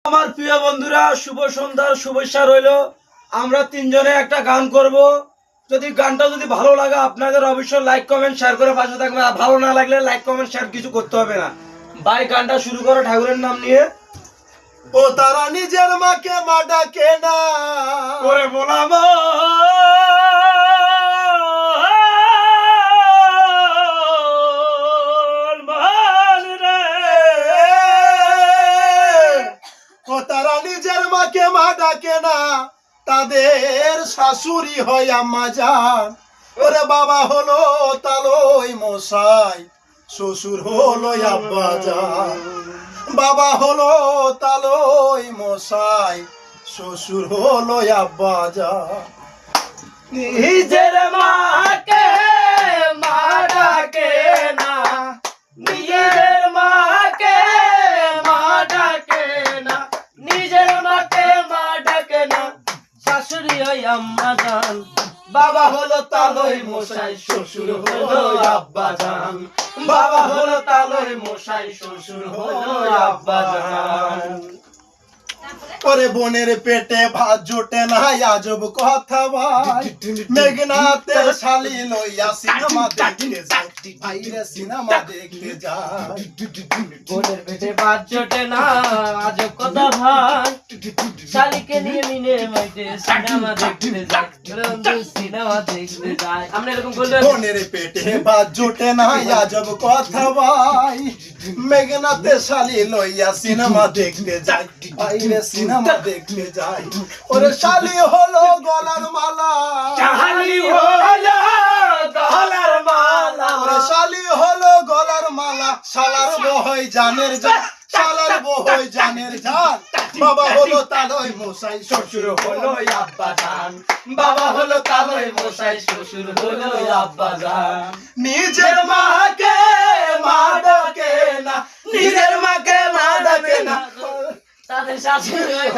আমার প্রিয় বন্ধুরা, শুভ সন্ধ্যার শুভেচ্ছা রইল। আমরা তিনজনে একটা গান করব। যদি গানটা যদি ভালো লাগে আপনাদের অবশ্যই লাইক কমেন্ট শেয়ার করে পাশে থাকবেন। আর ভালো না লাগলে লাইক কমেন্ট শেয়ার কিছু করতে হবে না। ভাই গানটা শুরু করো ঠাকুরের নাম নিয়ে। ও তারা নিজের মাকে মা ডাকে না, ওরে বলাম ও তারা নিজের মাকে মা ডাকে না, তাদের শাশুড়ি হয় আম্মা জান। ওরে বাবা হলো তালই মশাই, শ্বশুর হলো আব্বা জান। বাবা হলো তালই মশাই, শ্বশুর হলো আব্বা জান। নিজের মাকে মা ডাকে না, নিজের মাকে মা ডাকে না, নিজের মাকে মা ডাকে না, শাশুড়ি হয় আম্মা জান। বাবা হলো তালই মশাই, শ্বশুর হলো আব্বা জান। বাবা হলো তালই মশাই, শ্বশুর হলো আব্বা জান। ওরে বোনের পেটে ভাত জোটে না, আজব কথা ভাই। মেঘনাথের শালি লইয়া সিনেমা দেখতে যায়, ভাইরে সিনেমা দেখতে যায়। বোনের পেটে ভাত জোটে না, আজব কথা ভাই। শালিকে নিয়ে মিনে মাইতে সিনেমা দেখতে যায়, সিনেমা দেখতে যায়। আমরা এরকম বললে বোনের পেটে ভাত জোটে না, আজব কথা ভাই। মেঘনাথের শালি লইয়া সিনেমা দেখতে যায়, ভাইরে সিনেমা দেখতে যায়। ওরে শালি হলো গলার মালা, শালি হলো গলার মালা, ওরে শালি হলো গলার মালা। শালার বহই জানের জান, শালার বহই জানের জান। বাবা হলো তালই মশাই, শ্বশুর হলো আব্বা জান। বাবা হলো তালই মশাই, শ্বশুর হলো আব্বা জান। নিজের মাকে মা ডাকে না, নিজের মাকে মা ডাকে না। তাদের শাশুড়ি